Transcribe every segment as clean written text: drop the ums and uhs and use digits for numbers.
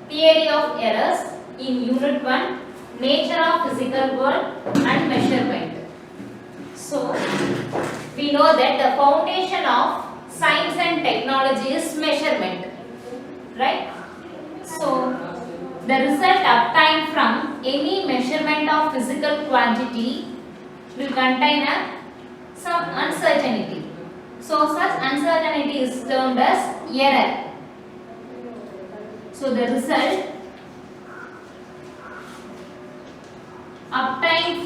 theory of errors in unit 1, nature of physical world and measurement. So we know that the foundation of science and technology is measurement, right? So the result obtained from any measurement of physical quantity will contain some uncertainty. So such uncertainty is termed as error. So the result obtained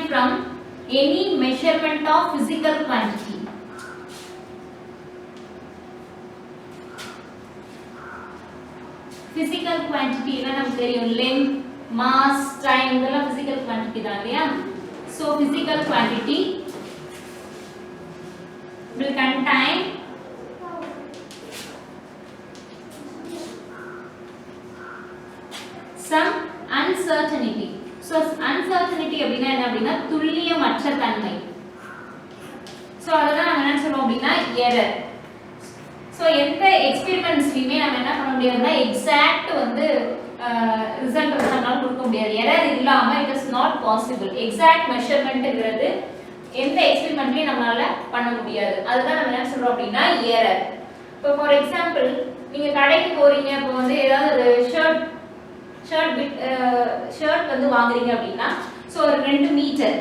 from any measurement of physical quantity. Physical quantity என்ன நமக்கு தெரியும், length, mass, time இதெல்லாம் physical quantity தான் இல்லையா? So physical quantity will contain some uncertainty. So uncertainty அப்படினா என்ன அப்படினா துல்லியமற்ற தன்மை. So அததான் நம்ம என்ன சொல்றோம் அப்படினா error. So எந்த எக்ஸ்பெரிமெண்ட்ஸ்லயுமே நம்ம என்ன பண்ண முடியாதுன்னா எக்ஸாக்ட் வந்து ரிசல்ட் வந்து நம்மளால கொடுக்க முடியாது. எரர் இல்லாம it is not possible. Exact மெஷர்மென்ட்ங்கிறது எந்த எக்ஸ்பெரிமெண்ட்லயும் நம்மளால பண்ண முடியாது. அதுதான் நம்ம என்ன சொல்றோம் அப்படின்னா எரர். இப்போ ஃபார் எக்ஸாம்பிள் நீங்க கடைக்கு போறீங்க, இப்போ வந்து ஏதாவது ஒரு ஷர்ட் வந்து வாங்குறீங்க அப்படின்னா ஸோ ஒரு 2 மீட்டர்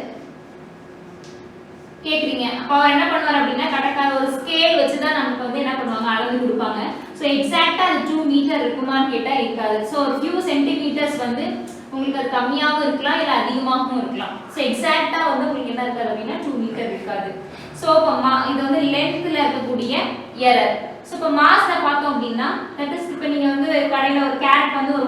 கேக்குறீங்க. அப்போ அவர் என்ன பண்ணுவார் அப்படின்னா கடைக்கார ஒரு ஸ்கேல் வச்சு தான் நமக்கு வந்து என்ன பண்ணுவாங்க, அளந்து கொடுப்பாங்க. ஸோ எக்ஸாக்டா அது 2 மீட்டர் இருக்குமான்னு கேட்டால் இருக்காது. ஸோ ஒரு ஃபியூ சென்டிமீட்டர்ஸ் வந்து உங்களுக்கு அது கம்மியாகவும் இருக்கலாம் இல்லை அதிகமாகவும் இருக்கலாம். ஸோ எக்ஸாக்டா வந்து உங்களுக்கு என்ன இருக்காது அப்படின்னா 2 மீட்டர் இருக்காது. ஸோ இப்போ இது வந்து லென்த்ல இருக்கக்கூடிய எரர். ஸோ இப்போ மாஸ்ல பார்த்தோம் அப்படின்னா தட் இஸ் இப்போ நீங்கள் வந்து கடையில் ஒரு கேரட் வந்து ஒரு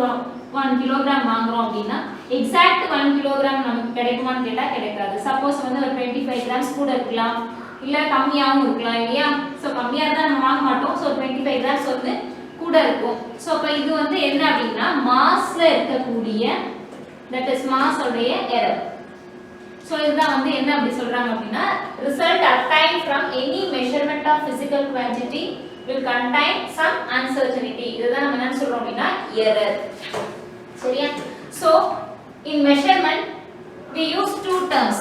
1 கிலோகிராம் வாங்குறோம் அப்படின்னா எக்ஸாக்ட் 1 கிலோகிராம் நமக்கு கிடைக்குமான்னு கேட்டால் கிடைக்காது. சப்போஸ் வந்து ஒரு 25 கிராம்ஸ் கூட இருக்கலாம் இல்லை கம்மியாகவும் இருக்கலாம் இல்லையா? ஸோ கம்மியாக இருந்தால் நம்ம வாங்க மாட்டோம். ஸோ 25 கிராம்ஸ் வந்து கூட இருக்கும். ஸோ அப்போ இது வந்து என்ன அப்படின்னா மாஸ்ல இருக்கக்கூடிய தட் இஸ் மாஸ் உடைய எரர். ஸோ இதுதான் வந்து என்ன அப்படி சொல்றாங்க அப்படின்னா result obtained from any measurement of physical quantity will contain some uncertainty. இதுதான் நம்ம என்ன சொல்றோம் அப்படின்னா எரர். சரியா? So in measurement we use 2 terms.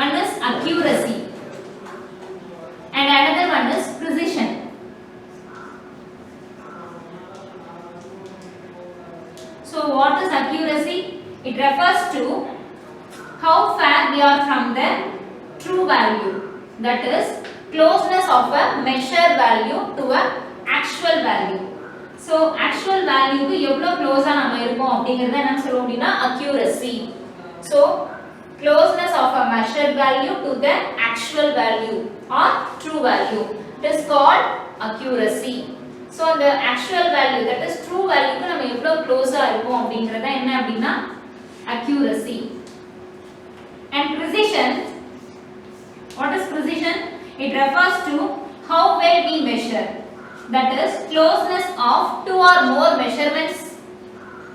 One is accuracy and another one is precision. So what is accuracy? It refers to how far we are from the true value, that is closeness of a measured value to a actual value. So actual value க்கு எவ்வளவு க்ளோஸா நாம இருக்கோம் அப்படிங்கறத என்ன சொல்றோம் அப்படினா accuracy. So closeness of a measured value to the actual value or true value, it is called accuracy. So the actual value, that is true value க்கு நம்ம எவ்வளவு க்ளோஸா இருக்கோம் அப்படிங்கறத என்ன அப்படினா accuracy. And precision, what is precision? It refers to how well we measure, that is closeness of 2 or more measurements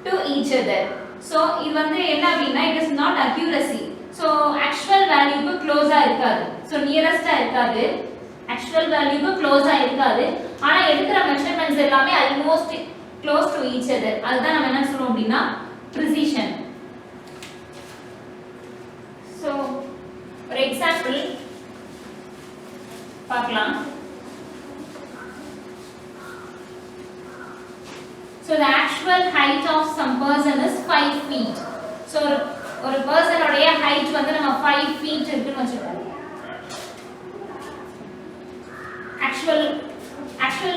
to each other. So இது வந்து என்ன அப்படினா it is not accuracy. So actual value க்கு க்ளோஸா இருக்காது. So nearest இருக்காது. actual value க்கு க்ளோஸா இருக்காது. ஆனா எடுக்கிற மெஷர்மென்ட்ஸ் எல்லாமே almost close to each other. அதுதான் நம்ம என்ன சொல்றோம் அப்படினா precision. So for example பார்க்கலாம். So the actual height of some person is 5 feet. So ஒரு person உடைய height வந்து நம்ம 5 feet இருக்குன்னு வச்சுக்கோங்க. actual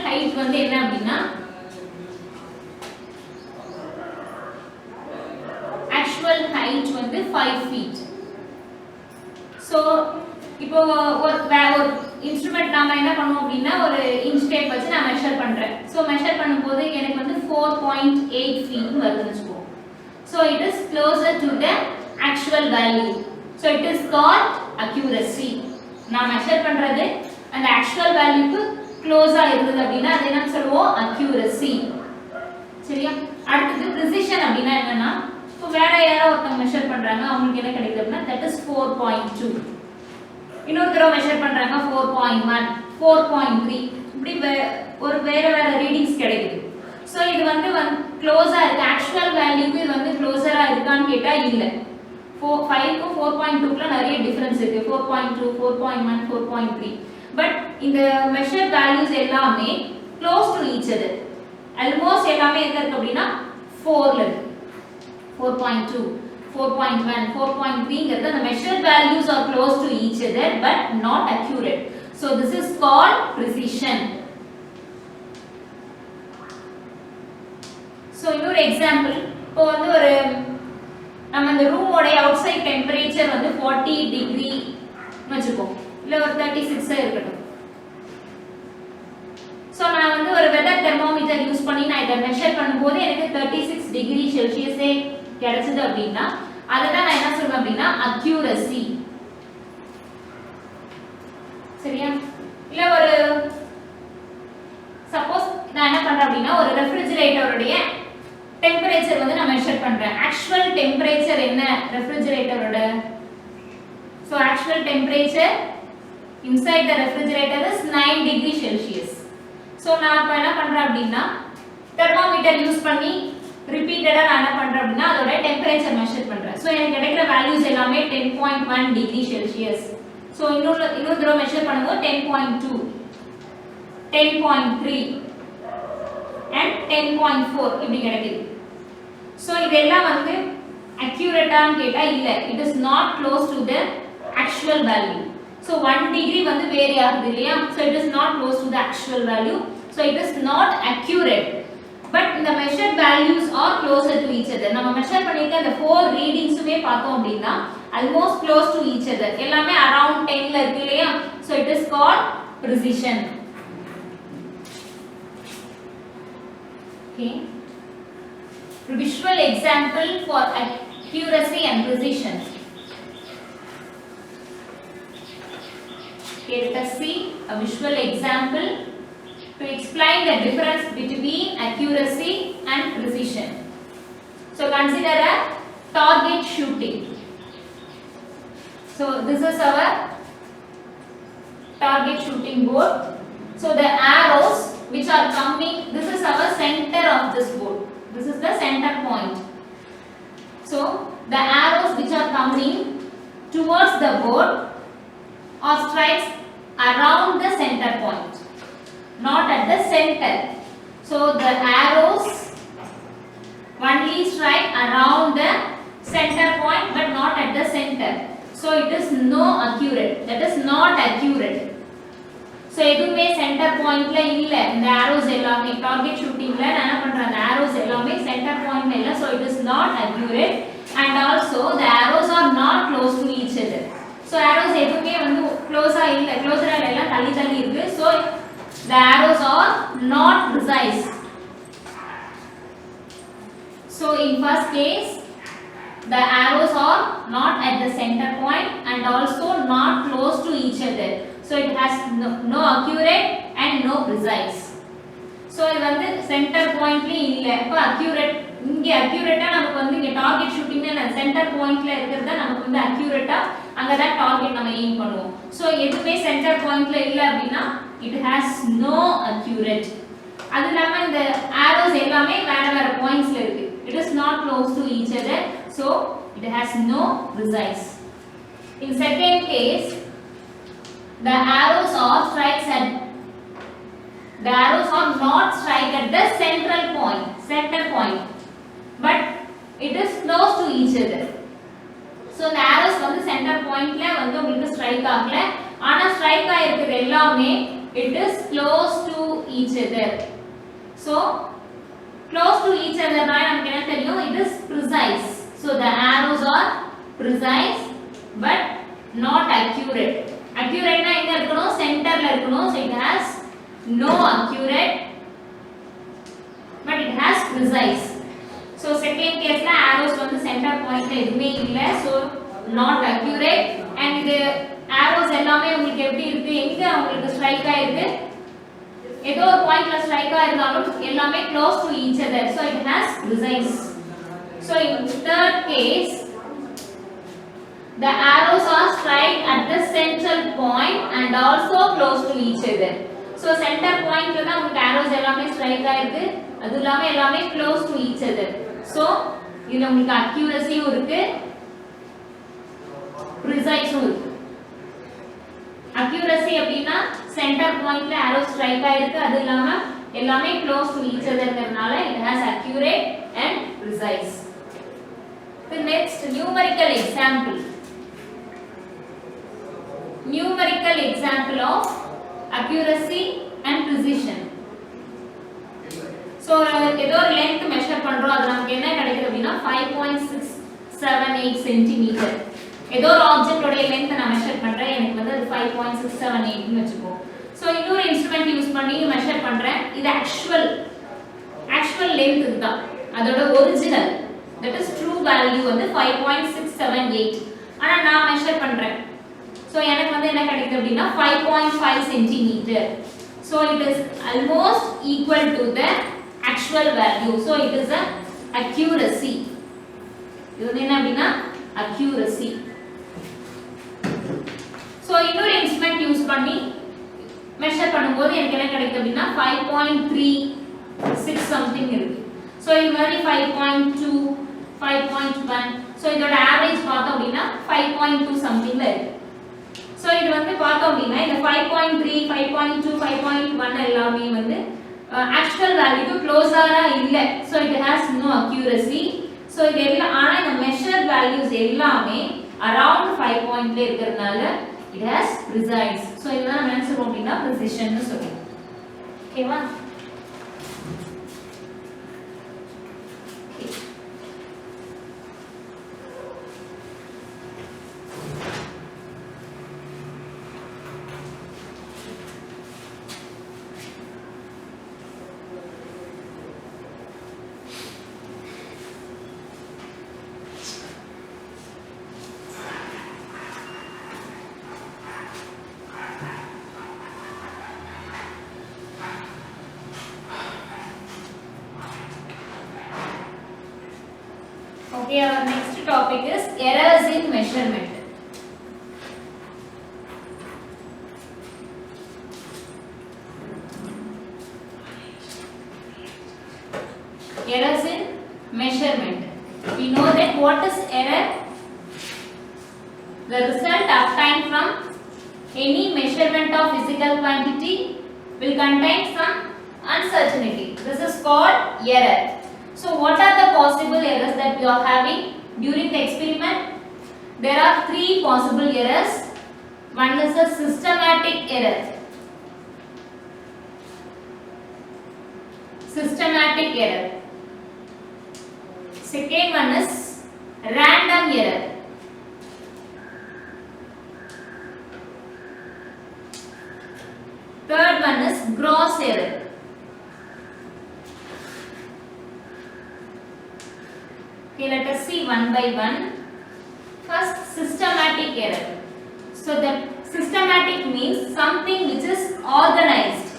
height வந்து என்ன அப்படின்னா actual height வந்து 5 feet. So இப்போ ஒரு இன்ஸ்ட்ருமென்ட் நாம என்ன பண்ணுவோம் அப்படின்னா ஒரு இன்ச் டேப் வச்சு நான் மெஷர் பண்றேன். சோ மெஷர் பண்ணும்போது எனக்கு வந்து 4.8 feet வருதுன்னு வெச்சுக்கோ. So it is closer to the actual value. So it is called accuracy. நான் மெஷர் பண்றது அந்த actual value க்கு க்ளோஸா இருக்குது அப்படினா அது என்ன சொல்லுவோம் accuracy. சரியா? அடுத்து precision அப்படினா என்னன்னா இப்போ வேற யாரோ ஒருத்தங்க மெஷர் பண்றாங்க, அவங்களுக்கு என்ன கிடைக்குது அப்படினா that is 4.2. இன்னொரு தடவை மெஷர் பண்றாங்க 4.1, 4.3. இப்படி இப்படி ஒரு வேற வேற ரீடிங்ஸ் கிடைக்குது. ஸோ இது வந்து க்ளோஸாக இருக்குது. ஆக்சுவல் வேல்யூக்கு இது வந்து க்ளோஸராக இருக்கான்னு கேட்டால் இல்லை. 5க்கும் 4.2க்குள்ள நிறைய டிஃபரன்ஸ் இருக்குது. 4.2, 4.1, 4.3. பட் இந்த மெஷர் வேல்யூஸ் எல்லாமே close to each other. Almost எல்லாமே எங்கே இருக்குது அப்படின்னா 4ல் இருக்குது. 4.2, 4.1, 4.3ங்கிறது அந்த measure values are close to each other but not accurate. So this is called precision. So இன்னொரு எக்ஸாம்பிள், இப்போ வந்து ஒரு நம்ம இந்த ரூமோட அவுட் சைட் டெம்பரேச்சர் வந்து 40 டிகிரி வச்சுப்போம், இல்லை ஒரு 36 இருக்கட்டும். ஸோ நான் வந்து ஒரு வெதர் தெர்மோமீட்டர் யூஸ் பண்ணி நான் இதை மெஷர் பண்ணும்போது எனக்கு 36 டிகிரி செல்சியஸே கிடைச்சது அப்படின்னா அதை தான் நான் என்ன சொல்றேன் அப்படின்னா அக்யூரசி. சரியா? இல்லை ஒரு சப்போஸ் நான் என்ன பண்றேன் அப்படின்னா ஒரு ரெஃப்ரிஜரேட்டருடைய டெம்பரேச்சர் வந்து நான் மெஷர் பண்றேன். ஆக்சுவல் டெம்பரேச்சர் என்ன ரெஃப்ரிஜரேட்டரோட? So actual temperature inside the refrigerator is 9 degree Celsius. So நான் இப்போ என்ன பண்றேன் அப்படின்னா தெர்மோமீட்டர் யூஸ் பண்ணி ரிப்பீட்டடா நான் என்ன பண்றேன் அப்படின்னா அதோட டெம்பரேச்சர் மெஷர் பண்றேன். ஸோ எனக்கு கிடைக்கிற வேல்யூஸ் எல்லாமே 10.1 டிகிரி செல்சியஸ். ஸோ இன்னொரு தடவை மெஷர் பண்ணும்போது 10.2, 10.3 and 10.4 இப்படி கிடைக்குது. ஸோ இதெல்லாம் வந்து அக்யூரேட்டான்னு கேட்டால் இல்லை, it is not close to the actual value. So 1 degree வந்து வேரி ஆகுது இல்லையா? So it is not close to the actual value. So it is not accurate. But இந்த measured values are closer to each other. நம்ம measure பண்ணிருக்க அந்த 4 ரீடிங்ஸுமே பார்த்தோம் அப்படின்னா almost close to each other, எல்லாமே அரவுண்ட் 10ல இருக்கு இல்லையா? So it is called precision. Okay. Visual example for accuracy and precision. Okay, let us see a visual example to explain the difference between accuracy and precision. So consider a target shooting. So this is our target shooting board. So the arrows which are coming, this is our center of this board. This is the center point. So the arrows which are coming towards the board are strikes around the center point, not at the center. So the arrows only strike around the center point but not at the center. So it is no accurate. That is not accurate. So எதுமே centre பாயிண்ட்ல இல்ல. இந்த arrows எல்லாமே target ஷூட்டிங்ல நான் என்ன பண்றேன், அந்த arrows எல்லாமே சென்டர் பாயிண்ட்ல இல்ல. So it is not accurate and also the arrows are not close to each other. So arrows எதுமே வந்து க்ளோஸா இல்ல, க்ளோஸரா எல்லாம் தள்ளி தள்ளி இருக்கு. So the arrows are not precise. So in first case the arrows are not at the center point and also not close to each other. So it has no accurate and no precise. So இது வந்து centre பாயிண்ட்ல இல்ல. அப்ப accurate, இங்க accurate நமக்கு வந்து இங்க target ஷூட்டிங்ல centre பாயிண்ட்ல இருக்குறத நமக்கு வந்து அக்யூரேட்டா அங்க தான் டார்கெட் நம்ம எய்ம் பண்ணுவோம். சோ எதுமே சென்டர் பாயிண்ட்ல இல்ல அப்படினா it has no accurate. அது இல்லாம இந்த arrows எல்லாமே வேற வேற பாயிண்ட்ஸ்ல இருக்கு. It is not close to each other. So it has no precise. In second case the arrows are strikes at the arrows are not strike at the center point but it is close to each other. So the arrows வந்து center pointல வந்து உங்களுக்கு strike ஆகல, ஆனா strike ஆயிருக்குது எல்லாமே it is close to each other. So close to each other னா நமக்கு என்ன தெரியும், it is precise. So the arrows are precise but not accurate. Accurate na enga irukano, center la irukano. So it has no accurate but it has precise. So second case la arrows vandu center point la edume illa, so not accurate. And idu arrows ellame ungalku eppadi irukku, enga ungalku strike ஆயிருக்கு, ஏதோ ஒரு பாயிண்ட்ல strike ஆயிருந்தாலும் எல்லாமே close to each other. So it has precise. So in third case the arrows are strike at the central point and also close to each other. So centre பாயிண்ட்ல தான் உங்களுக்கு arrows எல்லாமே strike ஆயிருக்கு அது இல்லாம எல்லாமே close to each other so இதுல உங்களுக்கு accuracy இருக்கு precise இருக்கு accuracy அப்படினா சென்டர் பாயிண்ட்ல arrow ஸ்ட்ரைக் ஆயிருக்கு அது இல்லாம எல்லாமே close to each otherங்கறனால it has accurate and precise. The next numerical example of accuracy and precision. So ஏதோ ஒரு length மெஷர் பண்றோம் அது நமக்கு என்ன கிடைக்குது அப்படினா 5.678 cm. ஏதோ ஒரு ஆப்ஜெக்ட் உடைய length நான் மெஷர் பண்றேன் எனக்கு வந்து அது 5.678 னு வெச்சுக்கோ. சோ இன்னொரு இன்ஸ்ட்ருமென்ட் யூஸ் பண்ணி மெஷர் பண்றேன் இது ஆக்சுவல் length இதுதான் அதோட original that is true value வந்து 5.678 ஆனா நான் மெஷர் பண்றேன் சோ எனக்கு வந்து என்ன கிடைக்குது அப்படினா 5.5 cm so it is almost equal to the actual value so it is a accuracy இது வந்து என்ன அப்படினா accuracy so இன்னொரு இன்ஸ்ட்ருமென்ட் யூஸ் பண்ணி மெஷர் பண்ணும்போது எனக்கு என்ன கிடைக்குது அப்படினா 5.36 something இருக்கு so இது மாதிரி 5.2 5.1 so இதோட ஆவரேஜ் பார்த்தோம் அப்படினா 5.2 something ல இருக்கு so இது வந்து பார்த்தோம் அப்படினா இந்த 5.3 5.2 5.1 எல்லாமே வந்து actual value க்கு க்ளோஸரா இல்ல so it has no accuracy so இது எல்லாம் ஆனா இந்த measured values எல்லாமே around 5 point ல இருக்குறனால it has precise so இதெல்லாம் நம்ம என்ன சொல்றோம் அப்படினா precision னு சொல்றோம் ஓகேவா Okay, our next topic is errors in measurement. Errors in measurement. We know that what is error? The result obtained from any measurement of physical quantity will contain some uncertainty. This is called error. So what are the possible errors that we are having during the experiment? There are three possible errors. One is a systematic error. Second one is random error. Third one is gross error. Okay, let us see one by one. First, systematic error. So the systematic means something which is organized.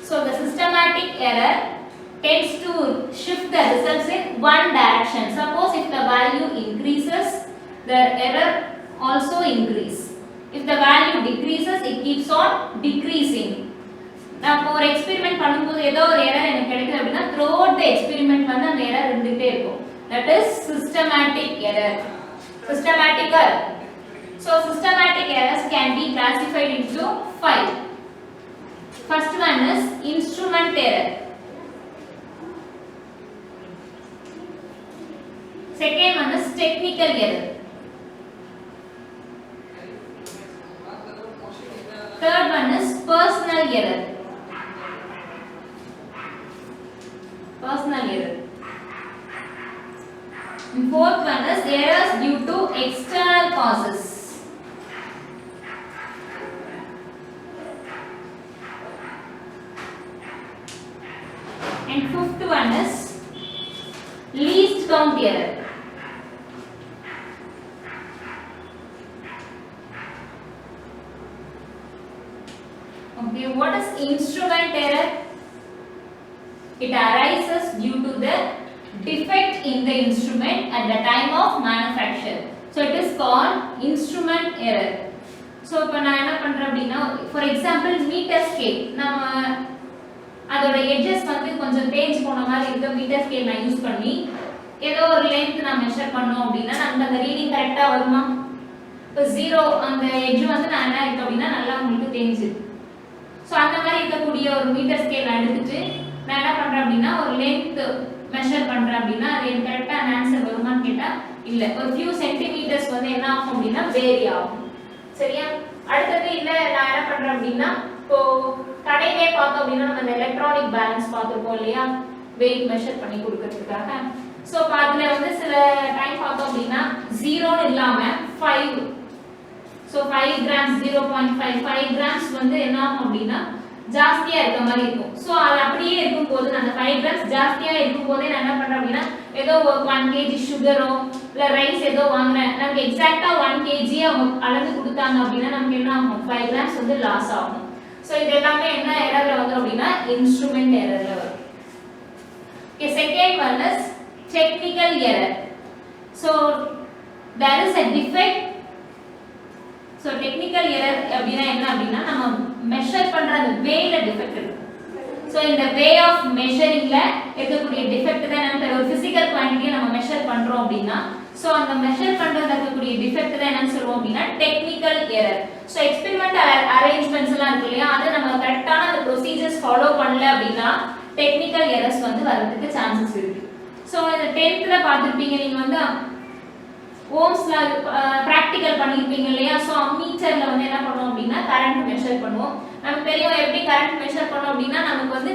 So the systematic error tends to shift the results in one direction. Suppose if the value increases, the error also increase. If the value decreases, it keeps on decreasing. நான் ஒரு experiment பண்ணும்போது ஏதோ ஒரு error எனக்கு கிடைக்குது அப்படினா throughout the experiment வந்து அந்த எரர் இருந்துட்டே இருக்கும். That is systematic error. Systematic error. So systematic errors can be classified into 5. First one is instrument error. Second one is technical error. Third one is personal error. And fourth one is errors due to external causes. And fifth one is least count error. Okay, what is instrument error? It arises due to the defect in the instrument at the time of manufacture. So it is called instrument error. So இப்போ நான் என்ன பண்றேன் அப்படின்னா for example metre scale நம்ம அதோட edges வந்து கொஞ்சம் தேஞ்சு போன மாதிரி இருக்க மீட்டர் ஸ்கேல் நான் யூஸ் பண்ணி ஏதோ ஒரு லென்த் நான் மெஷர் பண்ணோம் அப்படின்னா நமக்கு அந்த ரீடிங் கரெக்டா வருமா? இப்போ 0 அந்த எட்ஜ் வந்து நான் என்ன இருக்கு அப்படின்னா நல்லா உங்களுக்கு தெரிஞ்சு. ஸோ அந்த மாதிரி இருக்கக்கூடிய ஒரு மீட்டர் ஸ்கேல் நான் எடுத்துட்டு நான் என்ன பண்றேன் அப்படின்னா ஒரு லென்த் மெஷர் பண்றேன் அப்படின்னா அது எனக்கு கரெக்டா ஆன்சர் வருமான்னு கேட்டா இல்ல, ஒரு ஃபியூ சென்டிமீட்டர்ஸ் வந்து என்ன ஆகும் அப்படின்னா வேரி ஆகும். சரியா? அடுத்தது இல்ல நான் என்ன பண்றேன் அப்படின்னா இப்போ கடையிலே பார்த்தோம் அப்படின்னா நம்ம எலக்ட்ரானிக் பேலன்ஸ் பார்த்துருப்போம் இல்லையா, வெயிட் மெஷர் பண்ணி கொடுக்கறதுக்காக. ஸோ அதுல வந்து சில டைம் பார்த்தோம் அப்படின்னா 0ன்னு இல்லாம 5, ஸோ 5 கிராம்ஸ் 0.5 கிராம்ஸ் வந்து என்ன ஆகும் அப்படின்னா ஜாஸ்தியா இருக்க மாதிரி இருக்கும். ஸோ அது அப்படியே இருக்கும் போது அந்த 5 கிராம்ஸ் ஜாஸ்தியா இருக்கும் போதே நான் என்ன பண்றேன் அப்படின்னா ஏதோ 1 kg சுகரோ இல்ல ரைஸ் ஏதோ வாங்குறேன், நமக்கு எக்ஸாக்டா 1 kg அவங்க அளந்து கொடுத்தாங்க அப்படின்னா நமக்கு என்ன ஆகும் 5 கிராம்ஸ் வந்து லாஸ் ஆகும். ஸோ இது எல்லாமே என்ன எரர்ல வரும் அப்படின்னா இன்ஸ்ட்ருமெண்ட் எரர்ல வரும். Okay, second one is technical error. So there is a defect. So technical error அப்படினா என்ன அப்படினா நம்ம மெஷர் பண்ற அந்த வேல டிஃபெக்ட் இருக்கு. So இந்த வே ஆஃப் மெஷரிங்ல இருக்கக்கூடிய டிஃபெக்ட் தான் நம்ம ஒரு பிசிக்கல் குவாண்டிட்டியை நம்ம மெஷர் பண்றோம் அப்படினா சோ அந்த மெஷர் பண்றதுல இருக்கக்கூடிய டிஃபெக்ட் தான் என்னன்னு சொல்லுவோம் அப்படினா technical error. So experimental arrangements எல்லாம் இருக்கு இல்லையா, அது நம்ம கரெக்ட்டான அந்த ப்ரொசீஜர்ஸ் ஃபாலோ பண்ணல அப்படினா டெக்னிக்கல் எரர்ஸ் வந்து வரதுக்கு சான்சஸ் இருக்கு. சோ இந்த 10th ல பார்த்திருப்பீங்க நீங்க வந்து ஓம்ஸ்ல பிராக்டிகல் பண்ணிருப்பீங்க இல்லையா. சோ அம்மீட்டர்ல வந்து என்ன பண்ணுவோம் அப்படினா கரண்ட் மெஷர் பண்ணுவோம். நமக்கு தெரியும் எப்படி கரண்ட் மெஷர் பண்ணோம் அப்படினா நமக்கு வந்து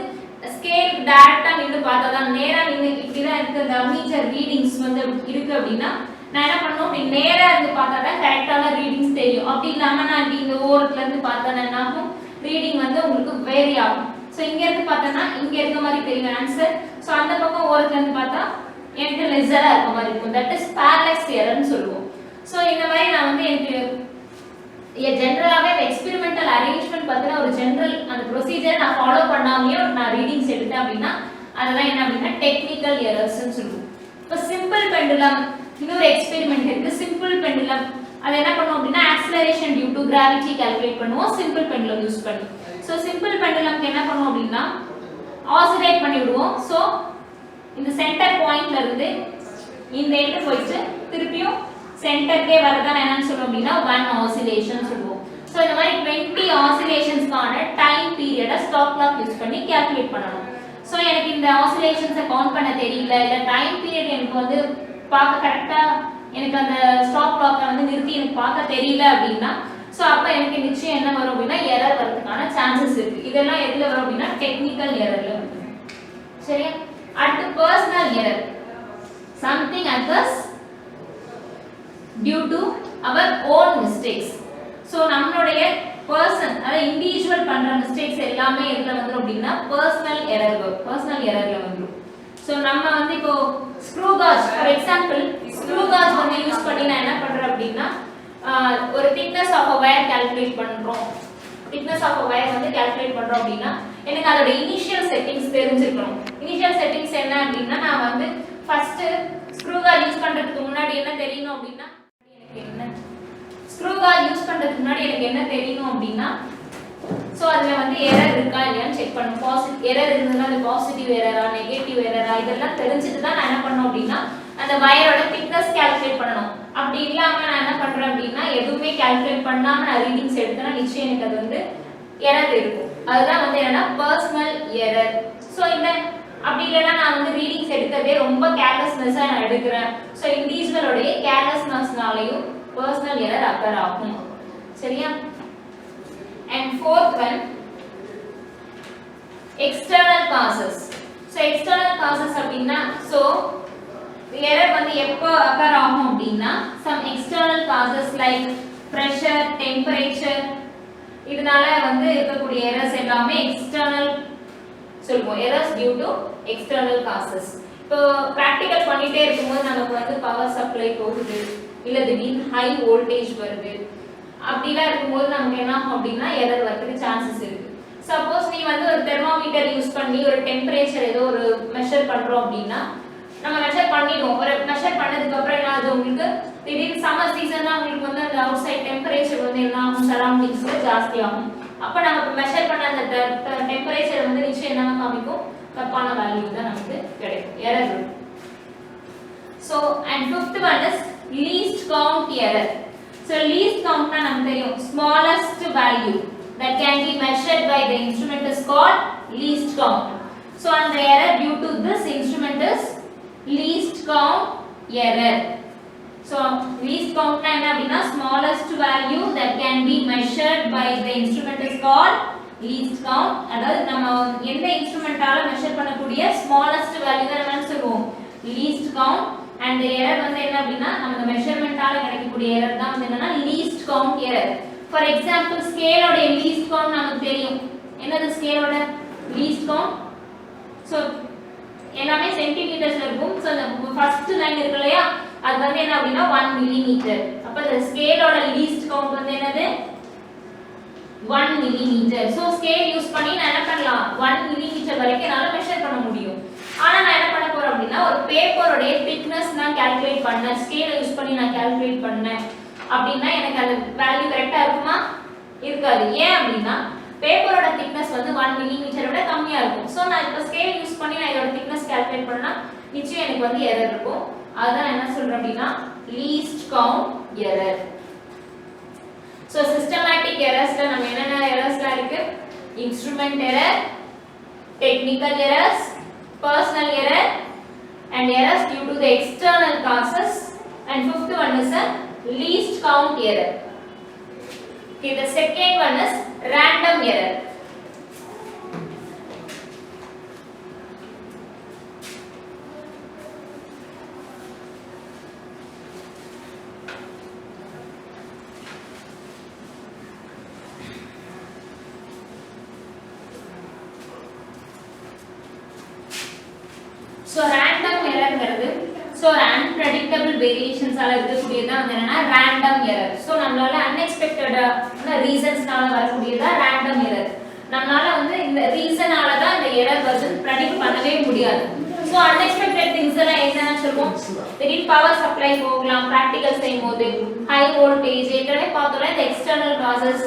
ஸ்கேல் டைரக்ட்டா நின்னு பார்த்தா தான் நேரா நின்னு இப்படி தான் இருக்கு அந்த அம்மீட்டர் ரீடிங்ஸ் வந்து இருக்கு அப்படினா நான் என்ன பண்ணுவோம் அப்படி நேரா இருந்து பார்த்தா தான் கரெக்ட்டான ரீடிங்ஸ் தெரியும். அப்படி இல்லாம நான் இப்படி இந்த ஓரத்துல இருந்து பார்த்தா என்ன ஆகும் ரீடிங் வந்து உங்களுக்கு வேரி ஆகும். சோ இங்க இருந்து பார்த்தா இங்க இருக்க மாதிரி தெரியும் ஆன்சர். சோ அந்த பக்கம் ஓரத்துல இருந்து பார்த்தா எனக்கு லெஸரா இருக்க மாதிரி இருக்கும். தட் இஸ் பேரலாக்ஸ் எரர்னு சொல்லுவோம். சோ இந்த மாதிரி நான் வந்து எனக்கு ஜெனரலாவே எக்ஸ்பெரிமெண்டல் அரேஞ்ச்மென்ட் பத்தின ஒரு ஜெனரல் அந்த ப்ரொசீஜர் நான் ஃபாலோ பண்ணாமயே நான் ரீடிங்ஸ் எடுத்தேன் அப்படினா அதெல்லாம் என்ன அப்படினா டெக்னிக்கல் எரர்ஸ்னு சொல்லுவோம். இப்போ சிம்பிள் பெண்டுலம் இன்னொரு எக்ஸ்பெரிமென்ட் இருக்கு. சிம்பிள் பெண்டுலம் அது என்ன பண்ணுவோம் அப்படினா acceleration due to gravity calculate பண்ணுவோம் சிம்பிள் பெண்டுலம் யூஸ் பண்ணி. சோ சிம்பிள் பெண்டுலம்க்கு என்ன பண்ணுவோம் அப்படினா ஆசிலேட் பண்ணி விடுவோம். சோ இந்த சென்டர் பாயிண்ட்ல இருந்து இந்த எண்ட் போயிட்டு திருப்பியும் சென்டர்க்கே வரதான் என்னன்னு சொல்றோம் அப்படினா 1 ஆசிலேஷன் சொல்லுவோம். சோ இந்த மாதிரி 20 ஆசிலேஷன்ஸ்க்கான டைம் பீரியட ஸ்டாப் கிளாக் யூஸ் பண்ணி கால்குலேட் பண்ணனும். சோ எனக்கு இந்த ஆசிலேஷன்ஸை கவுண்ட் பண்ண தெரியல இல்ல டைம் பீரியட் எனக்கு வந்து பார்க்க கரெக்ட்டா எனக்கு அந்த ஸ்டாப் கிளாக்கை வந்து நிறுத்தி எனக்கு பார்க்க தெரியல அப்படினா சோ அப்ப எனக்கு நிச்சயம் என்ன வரும் அப்படினா எரர் வரதுக்கான சான்சஸ் இருக்கு. இதெல்லாம் எதுல வரும் அப்படினா டெக்னிக்கல் எரர்ல வரும். சரியா? அடுத்து personal error. Something occurs due to our own mistakes. So நம்மளுடைய பர்சன் அத இன்டிவிஜுவல் பண்ற மிஸ்டேக்ஸ் எல்லாமே எதுல வந்துரும் அப்படினா personal errorல வந்துரும். சோ நம்ம வந்து இப்போ screw gauge for example screw gauge வந்து யூஸ் பண்ணி நான் என்ன பண்றேன் அப்படினா ஒரு thickness of a wire calculate பண்றோம். thickness of a wire வந்து calculate பண்றோம் அப்படினா எனக்கு அதோட இனிஷியல் செட்டிங்ஸ் தெரிஞ்சிருக்கணும். இனிஷியல் செட்டிங்ஸ் என்ன அப்படினா நான் வந்து ஃபர்ஸ்ட் ஸ்க்ரூ காஜ் யூஸ் பண்றதுக்கு முன்னாடி என்ன தெரியணும் அப்படினா எனக்கு என்ன ஸ்க்ரூ காஜ் யூஸ் பண்றதுக்கு முன்னாடி எனக்கு என்ன தெரியணும் அப்படினா சோ அதுல வந்து எரர் இருக்கா இல்லையான்னு செக் பண்ணனும். பாசிட்டிவ் எரர் இருந்ததுனா அது பாசிட்டிவ் எரரா நெகட்டிவ் எரரா இதெல்லாம் தெரிஞ்சிட்டு தான் நான் என்ன பண்ணனும் அப்படினா அந்த வயரோட திக்னஸ் கால்குலேட் பண்ணனும். அப்படி இல்லாம நான் என்ன பண்றேன் அப்படினா எதுவுமே கால்குலேட் பண்ணாம நான் ரீடிங்ஸ் எடுத்தனா நிச்சயம் எனக்கு அது வந்து எரர் இருக்கும். அதுதான் வந்து என்னன்னா பர்சனல் எரர். சோ இந்த அப்படி இல்லனா நான் வந்து ரீடிங்ஸ் எடுக்கிறதே ரொம்ப கேர்லெஸ்னஸா நான் எடுக்கிறேன். சோ இன்டிவிஜுவலோட கேர்லெஸ்னஸ்னாலயும் பர்சனல் எரர் அக்கர் ஆகும். சரியா? And fourth one external causes. So external causes அப்படினா so எரர் வந்து எப்போ அக்கர் ஆகும் அப்படினா some external causes like pressure, temperature இதனால வந்து இருக்கக்கூடிய எரர்ஸ் எல்லாமே எக்ஸ்டர்னல் சொல்லுவோம். Errors due to external causes. இப்போ பிராக்டிகல் பண்ணிட்டே இருக்கும்போது நமக்கு வந்து பவர் சப்ளை போகுது இல்ல திடீர்னு ஹை வோல்டேஜ் வருது அப்படிலாம் இருக்கும்போது நமக்கு என்ன ஆகும் அப்படின்னா எரர் வரதுக்கு சான்சஸ் இருக்கு. சப்போஸ் நீ வந்து ஒரு தெர்மோமீட்டர் யூஸ் பண்ணி ஒரு டெம்பரேச்சர் ஏதோ ஒரு மெஷர் பண்றோம் அப்படின்னா நம்ம மெஷர் பண்ணிடுவோம். ஒரு மெஷர் பண்ணதுக்கு அப்புறம் என்ன ஆகுது உங்களுக்கு திடீர்னு சம்மர் சீசன்னா உங்களுக்கு வந்து அந்த அவுட் சைட் டெம்பரேச்சர் வந்து என்ன ஆகும், சரௌண்டிங்ஸ்ல ஜாஸ்தி ஆகும். அப்ப நம்ம மெஷர் பண்ண அந்த டெம்பரேச்சர் வந்து நிச்சயம் என்ன காமிக்கும், தப்பான வேல்யூ தான் நமக்கு கிடைக்கும், எரர் இருக்கும். So and fifth one is least count error. So least count na namak theriyum, smallest value that can be measured by the instrument is called least count. So and the error due to this instrument is least count error. So least count na enna appadina, smallest value that can be measured by the instrument is called least count. Adha nama endha instrument ala measure பண்ணக்கூடிய smallest value தான் நம்ம சொல்லுவோம் least count. And the error வந்து என்ன அப்படினா நம்ம மெஷர்மென்ட்டால கிடைக்கக்கூடிய error தான் வந்து என்னன்னா least count error. For example, scale ஓட least count நமக்கு தெரியும். என்னது scale ஓட least count? So எல்லாமே சென்டிமீட்டர்ஸ்ல இருக்கும். So the first line இருக்கு இல்லையா, அது வந்து என்ன அப்படினா 1 mm. அப்ப the scale ஓட least count வந்து என்னது 1 mm. So scale யூஸ் பண்ணி நான் என்ன பண்ணலாம், 1 mm வரைக்கும் என்னால மெஷர் பண்ண முடியும். ஆனா நான் என்ன பண்ண போறேன் அப்படினா ஒரு பேப்பரோட thickness நான் கால்குலேட் பண்ணேன், ஸ்கேலை யூஸ் பண்ணி நான் கால்குலேட் பண்ணேன் அப்படினா எனக்கு அந்த வேல்யூ கரெக்ட்டா இருக்குமா, இருக்காது. ஏன் அப்படினா பேப்பரோட thickness வந்து 1 mm விட கம்மியா இருக்கும். சோ நான் இப்ப ஸ்கேல் யூஸ் பண்ணி நான் இதோட thickness கால்குலேட் பண்ணா நிச்சயம் எனக்கு வந்து எரர் இருக்கும். அதான் என்ன சொல்றேன் அப்படினா least count error. So systematic errorsல நம்ம என்னென்ன எரர்ஸ்லாம் இருக்கு, instrument error, technical errors, personal error and errors due to the external causes, and fifth one is a least count error. Okay, the second one is random error. So random error ங்கிறது so unpredictable variations ஆல இருக்கக்கூடியதா வந்து என்னன்னா random error. So நம்மளால unexpected reasonsனால வரக்கூடியதா random error. நம்மளால வந்து இந்த ரீசனால தான் இந்த எரர் வந்து predict பண்ணவே முடியாது. So unexpected things எல்லாம் என்னன்னு சொல்றோம், திடீர் பவர் சப்ளை போகலாம், பிராக்டிகல் செய்யும்போது ஹை வோல்டேஜ், ஏற்கனவே பார்த்தோம்ல இந்த எக்ஸ்டர்னல் காசஸ்.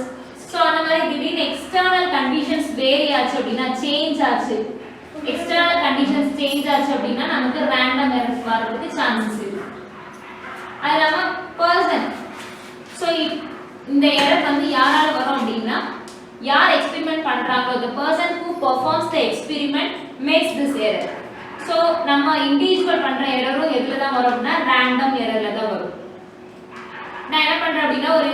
So அந்த மாதிரி திடீர் எக்ஸ்டர்னல் கண்டிஷன்ஸ் வேரி ஆச்சு அப்படினா, சேஞ்ச் ஆச்சு, external conditions change ஆச்சு அப்படினா நமக்கு random errors வரதுக்கு chances இருக்கு. அதனால person, so இந்த error வந்து யாரால வரும் அப்படினா யார் எக்ஸ்பெரிமென்ட் பண்றாங்களோ, the person who performs the experiment makes this error. so நம்ம இன்டிவிஜுவல் பண்ற எரரும் எதுல தான் வரும்னா random errorல தான் வரும். நான் என்ன பண்றேன் அப்படினா ஒரு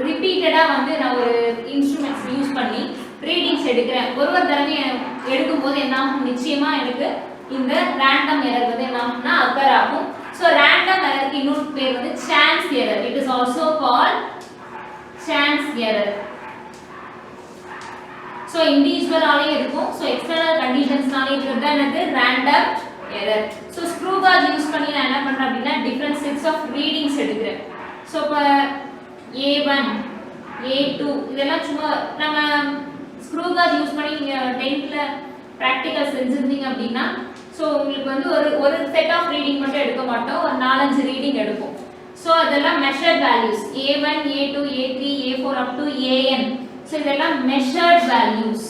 ரிப்பீட்டடா வந்து நான் ஒரு இன்ஸ்ட்ருமெண்ட்ஸ் யூஸ் பண்ணி ரீடிங்ஸ் எடுக்கிறேன். ஒரு தடவை எடுக்கும்போது என்ன ஆகும், நிச்சயமா எனக்கு இந்த random error வந்து என்ன ஆகும்னா occur ஆகும். so random error இன்னொரு பேர் வந்து chance error. it is also called chance error. so individual ஆலே இருக்கும், so external conditionsனாலே இருக்கிறது என்னது random error. so screw gauge use பண்ணி நான் என்ன பண்றேன் அப்படினா different sets of readings எடுக்கிறேன். so இப்ப A1 A2 இதெல்லாம் சும்மா நம்ம screw gauge யூஸ் பண்ணி நீங்க 10th ல பிராக்டிகல் செஞ்சிருந்தீங்க அப்படினா சோ உங்களுக்கு வந்து ஒரு செட் ஆஃப் ரீடிங் மட்டும் எடுக்க மாட்டோம், ஒரு 4-5 ரீடிங் எடுப்போம். சோ அதெல்லாம் measured values A1 A2 A3 A4 up to AN. So இதெல்லாம் மெஷர்ட் வேல்யூஸ்.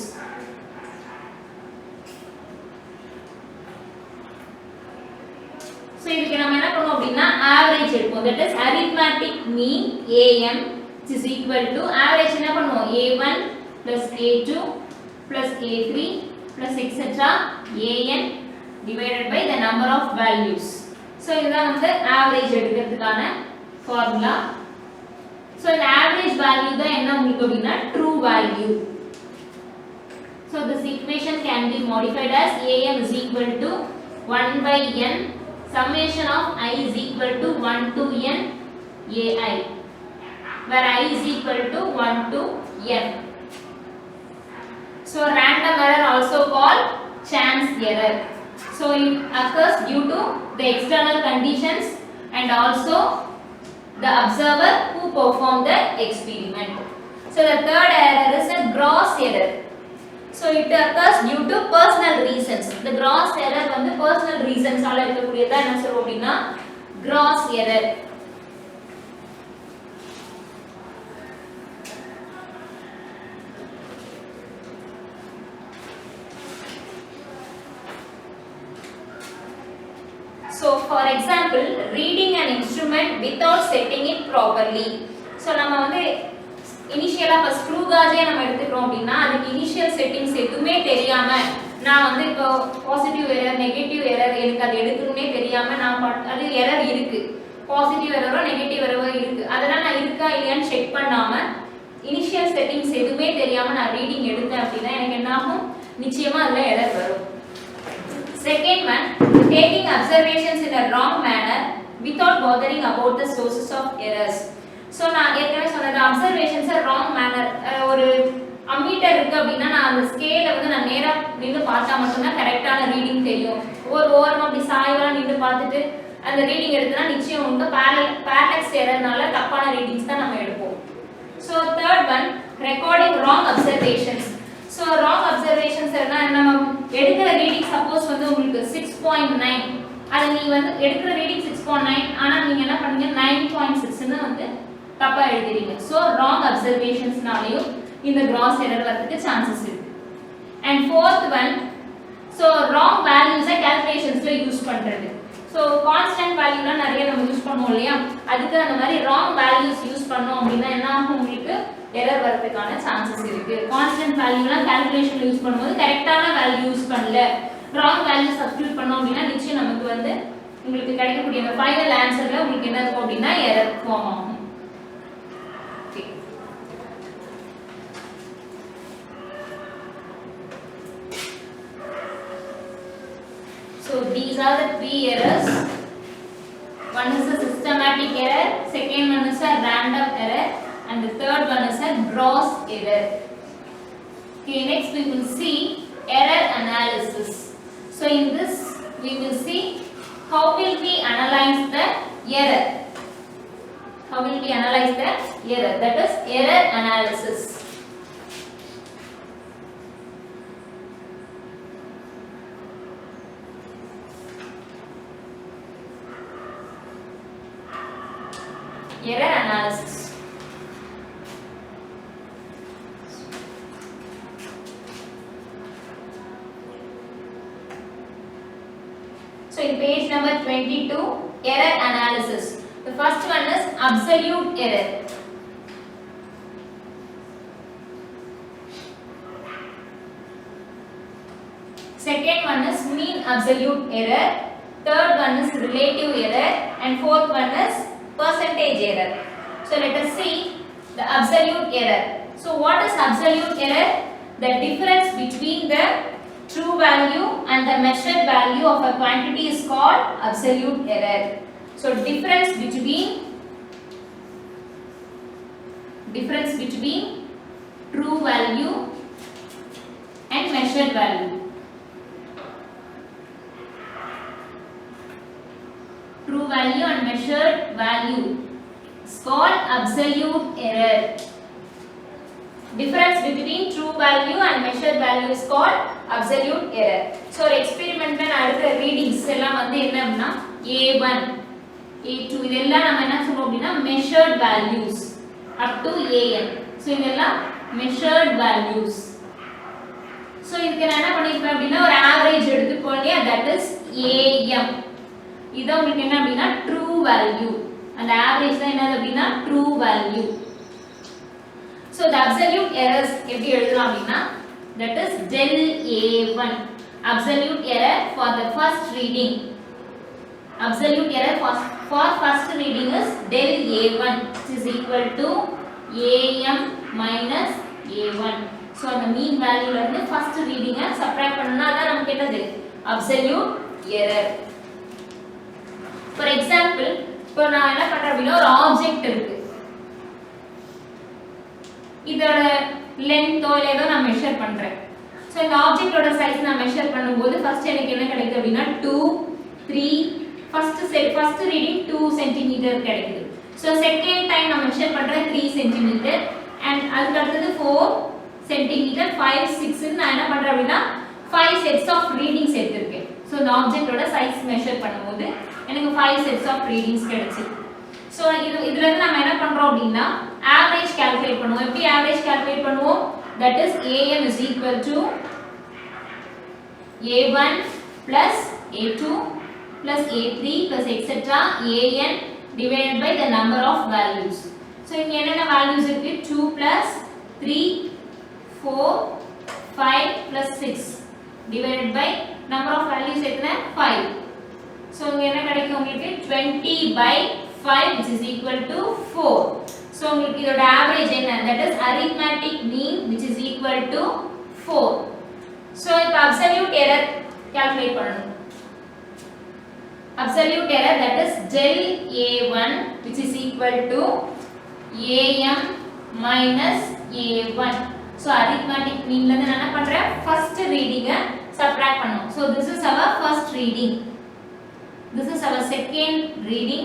சோ இதுக்கு நம்ம என்ன பண்ணுவோம் அப்படினா ஆவரேஜ் எடுப்போம். that is arithmetic mean AM is equal to average என்ன பண்ணுவோம் A1 plus A2 plus A3 plus etc. AN divided by the number of values. so இதுதான் வந்து average எடுக்கிறதுக்கான formula. so the average value தான் என்ன உங்களுக்கு அப்படினா true value. so this equation can be modified as AM is equal to 1 by n summation of I is equal to 1 to n AI, where I is equal to 1 to n. so random error also called chance error. so it occurs due to the external conditions and also the observer who performed the experiment. so the third error is a gross error. so it occurs due to personal reasons. the gross error வந்து personal reasons ஆல இருக்கக்கூடியதா என்ன சொல்றோம் அப்படினா gross error. So for example, reading an instrument without setting it properly. So நம்ம வந்து இனிஷியலா இப்ப screw காஜே நம்ம எடுத்துக்கிறோம் அப்படின்னா அதுக்கு இனிஷியல் செட்டிங்ஸ் எதுவுமே தெரியாம நான் வந்து இப்போ பாசிட்டிவ் எரர் நெகட்டிவ் எரர் எனக்கு அது எடுக்கணும்னே தெரியாம நான் அது எரர் இருக்கு பாசிட்டிவ் எரரோ நெகட்டிவ் எரரோ இருக்கு அதெல்லாம் நான் இருக்கா இல்லையான்னு செக் பண்ணாம இனிஷியல் செட்டிங்ஸ் எதுவுமே தெரியாம நான் ரீடிங் எடுத்தேன் அப்படின்னா எனக்கு என்ன ஆகும் நிச்சயமா அதுல எரர் வரும். Second one, taking observations in a wrong manner without bothering about the sources of errors. So நான் ஏற்கனவே சொன்னது observations wrong manner ஒரு அம்மீட்டர் இருக்கு அப்படின்னா நான் அந்த ஸ்கேலை வந்து நான் நேரா நின்று பார்த்தா மட்டும்தான் கரெக்டான ரீடிங் தெரியும். ஒரு ஓரமா அப்படி சாய்வெல்லாம் நின்று பார்த்துட்டு அந்த ரீடிங் எடுத்தனா நிச்சயம் உங்க பேரலக்ஸ் எரர்னால தப்பான ரீடிங்ஸ் தான் நம்ம எடுப்போம். So third one, recording wrong observations. So wrong observations என்ன நம்ம எடுக்கிற ரீடிங் சப்போஸ் வந்து உங்களுக்கு 6.9 அது நீ வந்து எடுக்கிற ரீடிங் 6.9 ஆனா நீங்க என்ன பண்ணீங்க 9.6 ன்னு வந்து தப்பா எழுதுறீங்க. So wrong observationsனாலயும் இந்த gross error வரதுக்கு chances இருக்கு. And fourth one, so wrong values calculations ல யூஸ் பண்றது. So constant value ல நிறைய நம்ம யூஸ் பண்ணுவோம் இல்லையா அதுக்கு அந்த மாதிரி wrong values யூஸ் பண்ணோம் அப்படினா என்ன ஆகும் உங்களுக்கு எரர் வரதுக்கான சான்சஸ் இருக்கு. கான்ஸ்டன்ட் வேல்யூலாம் கால்குலேஷன்ல யூஸ் பண்ணும்போது கரெக்ட்டான வேல்யூ யூஸ் பண்ணல wrong வேல்யூ சப்ஸ்டிட்யூட் பண்ணோம் அப்படினா நிச்சயம் நமக்கு வந்து உங்களுக்கு கிடைக்கக்கூடிய அந்த ஃபைனல் ஆன்சர்ல உங்களுக்கு என்ன இருக்கும் அப்படினா எரர் ஃபார்ம் ஆகும். Okay so these are the three errors. One is a systematic error, second one is a random error, and the third one is a gross error. Okay, next we will see error analysis. So in this we will see how will we analyze the error. How will we analyze the error? That is error analysis. Error analysis. So in page number 22, error analysis. The first one is absolute error. Second one is mean absolute error. Third one is relative error, and fourth one is percentage error. So let us see the absolute error. So what is absolute error? The difference between the true value and the measured value of a quantity is called absolute error. So difference between true value and measured value. True value and measured value is called absolute error. Difference between true value and measured value is called absolute error. So experiment la adukra readings ella vandu enna appadina A1 A2 idella nama enna solrom appadina measured values up to AN. So idella measured values. So idukku enna pannirpen appadina or average eduthukolliya that is AM. இது உங்களுக்கு என்ன அப்படினா true value and average தான் என்னது அப்படினா true value. So the absolute errors எப்படி எழுதலாம் அப்படினா that is del A1 absolute error for the first reading. Absolute error for first reading is del A1 which is equal to AM minus A1. So அந்த mean value ல இருந்து first reading subtract பண்ணனும்னா அதான் நமக்கு என்னது absolute error. For example, இப்போ நான் என்ன பண்றேன் அப்படினா ஒரு ஆப்ஜெக்ட் இருக்கு. இதோட லெந்த் ஓ ஏதோ நான் மெஷர் பண்றேன். சோ இந்த ஆப்ஜெக்ட்டோட சைஸ் நான் மெஷர் பண்ணும்போது ஃபர்ஸ்ட் எனக்கு என்ன கிடைக்குது அப்படினா 2 3 ஃபர்ஸ்ட் ரீடிங் 2 cm கிடைக்குது. சோ செகண்ட் டைம் நான் மெஷர் பண்றேன் 3 cm and அதுக்கு அடுத்து 4 cm 5 6 ன்னு நான் என்ன பண்றேன் அப்படினா 5 sets of readings எடுத்துர்க்கேன். சோ இந்த ஆப்ஜெக்ட்டோட சைஸ் மெஷர் பண்ணும்போது எனக்கு 5 sets of readings கிடைச்சிருக்கு. சோ இதுல இருந்து நாம என்ன பண்றோம் அப்படினா average calculate பண்ணுவோம். எப்படி average calculate பண்ணுவோம்? That is AM is equal to A1 plus A2 plus a3 plus etc. an divided by the number of values. So இங்க என்னென்ன values இருக்கு? 2 plus 3 4 5 plus 6 divided by number of values எத்தனை? 5. So இங்க என்ன கிடைக்கும் உங்களுக்கு? 20 by 5 which is equal to 4. So உங்களுக்கு இதோட average என்ன? That is arithmetic mean which is equal to 4. So இப்போ absolute error calculate பண்ணணும். Absolute error, that is del a1 which is equal to am minus a1. So arithmetic mean la நான் என்ன பண்றேன்? First reading subtract பண்ணனும். So this is our first reading. This is our second reading.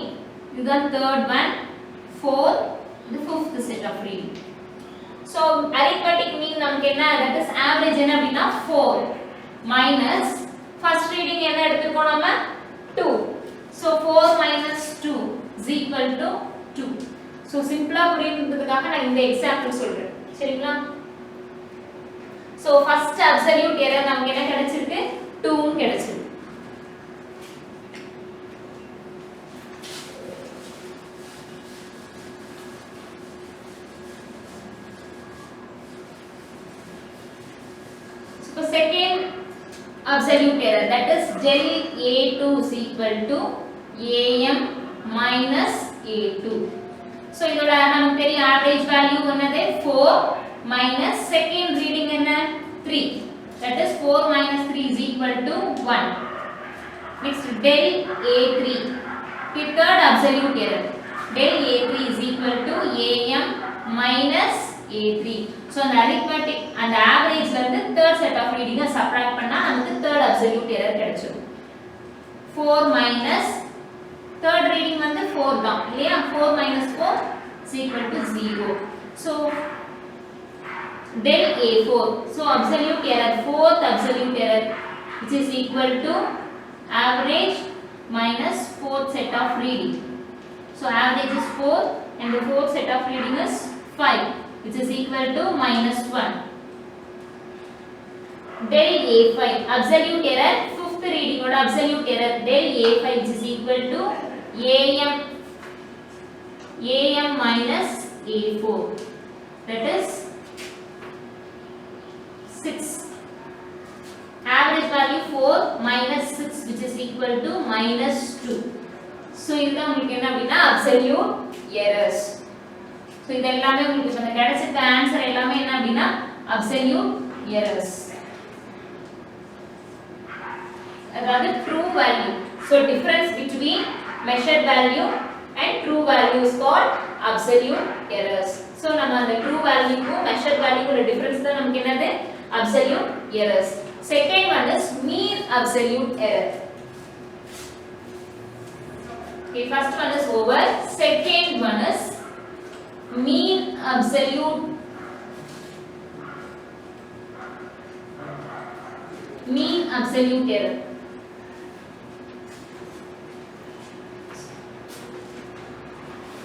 This is the third one, fourth, the fifth set of reading. So arithmetic mean நமக்கு என்ன? That is average என்ன அப்படினா 4 minus first reading என்ன எடுத்துக்கோம் நாம 2. So 4 minus 2 is equal to 2. So simple புரியணும்ன்றதுக்காக நான் இந்த example சொல்றேன். சரிங்களா? So first absolute error நமக்கு என்ன கிடைச்சிருக்கு? 2 ன்னு கிடைச்சிருக்கு. So second absolute error, that is del a2 is equal to am minus a2. So இதோட நமக்கு தெரியும் average value என்னது 4 minus second reading என்ன 3, that is 4 minus 3 is equal to 1. Next del a3, the third absolute error, del a3 is equal to am minus a3. So அந்த arithmetic and average ல இருந்து third set of reading subtract பண்ணா நமக்கு third absolute error கிடைச்சிடும். 4 minus third reading வந்து 4 தான் இல்லையா? 4 minus 4 is equal to 0. So del a4, so absolute error, fourth absolute error, which is equal to average minus fourth set of reading. So average is 4 and the fourth set of reading is 5, which is equal to minus 1. Del a5, absolute error, fifth reading or absolute error, del a5 which is equal to am minus a4, that is 6. Average value 4 minus 6 which is equal to minus 2. So இதுதான் உங்களுக்கு என்ன அப்படினா absolute errors. So இது எல்லாமே உங்களுக்கு சொன்ன கிடைச்சிட்ட answer எல்லாமே என்ன அப்படினா absolute errors. அதாவது true value. So difference between measured value and true value is called absolute errors. So நம்ம அந்த true value க்கும் measured value க்கும் difference தான் நமக்கு என்னது absolute errors. Second one is mean absolute error. Okay, first one is over. Second one is mean absolute error.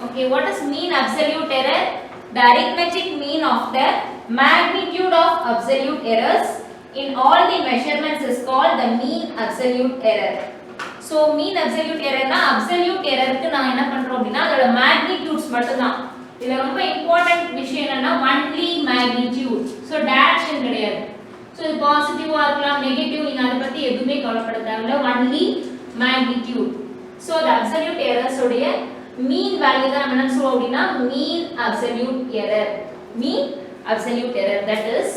Okay, what is mean absolute error? The arithmetic mean of the magnitude of absolute errors in all the measurements is called the mean absolute error. So mean absolute error na absolute error க்கு நான் என்ன பண்றோம் அப்படினா அதோட magnitudes மட்டும் தான். இதுல ரொம்ப important விஷயம் என்னன்னா only magnitude. So direction கிடையாது. So இது பாசிட்டிவா இருக்கலாம் நெகட்டிவ் நீங்க அத பத்தி எதுவுமே கவலைப்பட தேவையில்ல, only magnitude. So the absolute errors உடைய mean value தான் நம்ம என்ன சொல்றோம் அப்படினா mean absolute error. Mean absolute error, that is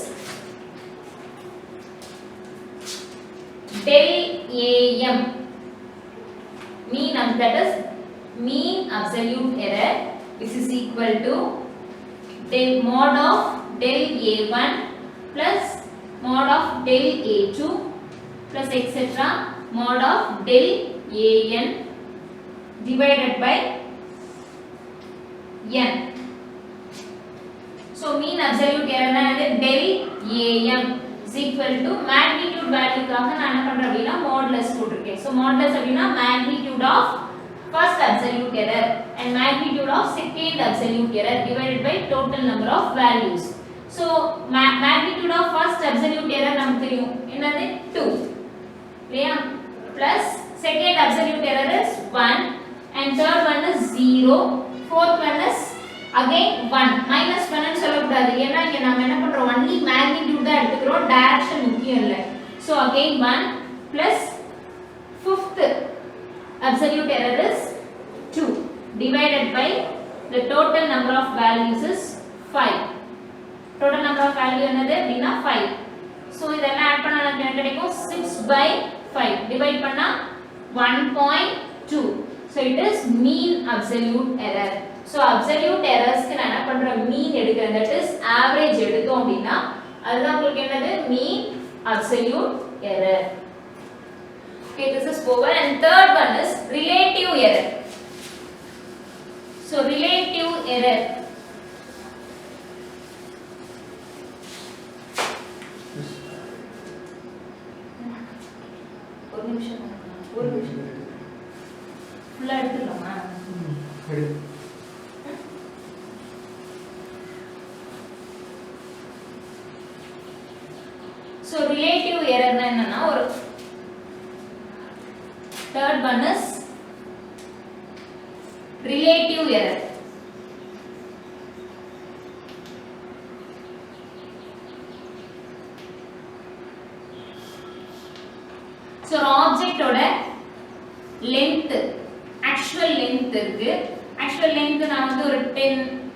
del am mean, that is mean absolute error, which is equal to del mod of del a1 plus mod of del a2 plus etc. mod of del an divided by n. So mean absolute error na del am is equal to magnitude value காக நான் என்ன பண்றேன் அப்படினா modulus போட்டுருக்கேன். So modulus அப்படினா magnitude of first absolute error and magnitude of second absolute error divided by total number of values. So magnitude of first absolute error நமக்கு தெரியும் என்னது 2 இல்லையா plus second absolute error is 1 and third one is 0, fourth one is again 1 minus 1 னு சொல்ல கூடாது ஏன்னா இங்க நாம என்ன பண்றோம் only magnitude தான் எடுத்துக்கறோம் டைரக்ஷன் முக்கியம் இல்ல so again 1 plus fifth absolute error is 2 divided by the total number of values is 5 total number of value என்னது அப்படினா 5 so இதெல்லாம் ஆட் பண்ணா நமக்கு என்ன கிடைக்கும் 6 by 5 divide பண்ணா 1.2 so it is mean absolute error so absolute errors க்கு நான் என்ன பண்றேன் mean எடுக்கிறேன் that is average எடுத்தோம் அப்படினா அதுதான் உங்களுக்கு என்னது mean absolute error okay this is over and third one is relative error so relative error ஒரு நிமிஷம் ஃபுல்லா எடுத்துக்கலாமா so relative error னா என்னன்னா ஒரு third one is relative error so ஒரு ஆப்ஜெக்ட் ஓட length actual length இருக்கு actual length நான் வந்து ஒரு 10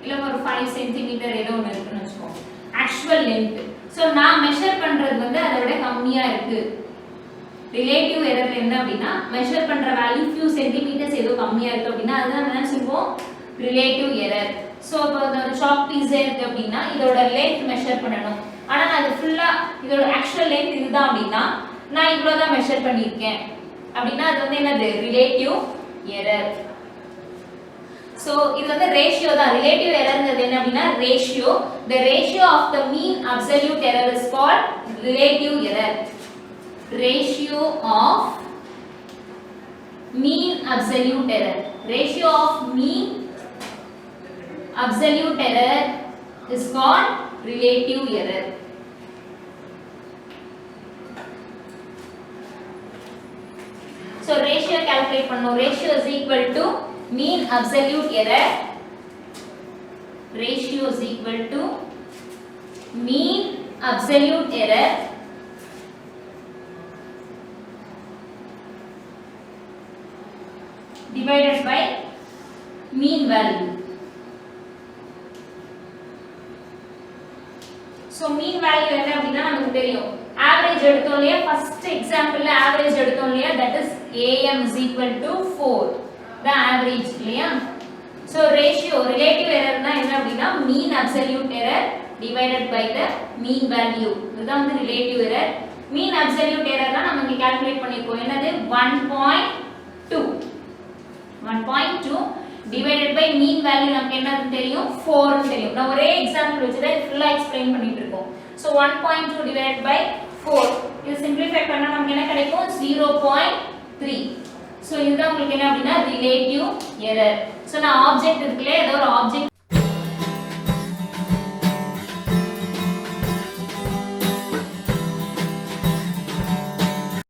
இல்ல ஒரு 5 cm ஏதோ ஒன்னு இருக்குன்னு வெச்சுக்கோங்க actual length so நான் மெஷர் பண்றது வந்து அதை விட கம்மியா இருக்கு relative error என்ன அப்படினா மெஷர் பண்ற வேல்யூ few centimeters ஏதோ கம்மியா இருக்கு அப்படினா அதுதான் என்ன சொல்வோம் relative error so இப்போ ஒரு chalk piece இருக்கு அப்படினா இதோட length மெஷர் பண்ணனும் ஆனா நான் அது ஃபுல்லா இதோட actual length இதுதான் அப்படினா நான் இவ்வளவு தான் மெஷர் பண்ணிருக்கேன் அப்படினா அது வந்து என்னது relative error so இது வந்து ratio தான் relative errorங்கிறது என்ன அப்படினா ratio the ratio of the mean absolute error is called relative error ratio of mean absolute error ratio of mean absolute error is called relative error so ratio calculate பண்ணனும் ratio is equal to mean absolute error ratio is equal to mean absolute error divided by mean value so mean value என்ன அப்படினா நமக்கு தெரியும் average எடுத்தோம் இல்லையா first exampleல average எடுத்தோம் இல்லையா that is am is equal to 4 the average இல்லையா so ratio relative error னா என்ன அப்படினா mean absolute error divided by the mean value இதுதான் வந்து relative error mean absolute error னா நம்ம இங்க கால்குலேட் பண்ணிருக்கோம் என்னது 1.2 divided by mean value நமக்கு என்னன்னு தெரியும் 4 னு தெரியும் நான் ஒரே எக்ஸாம்பிள் வச்சு தான் ஃபுல்லா எக்ஸ்பிளைன் பண்ணிட்டு இருக்கோம் so 1.2 divided by 4 இது சிம்பிளிஃபை பண்ணா நமக்கு என்ன கிடைக்கும் 0.3 so இதுதான் உங்களுக்கு என்ன அப்படினா relative error so நான் ஆப்ஜெக்ட் இருக்குல ஏதோ ஒரு ஆப்ஜெக்ட்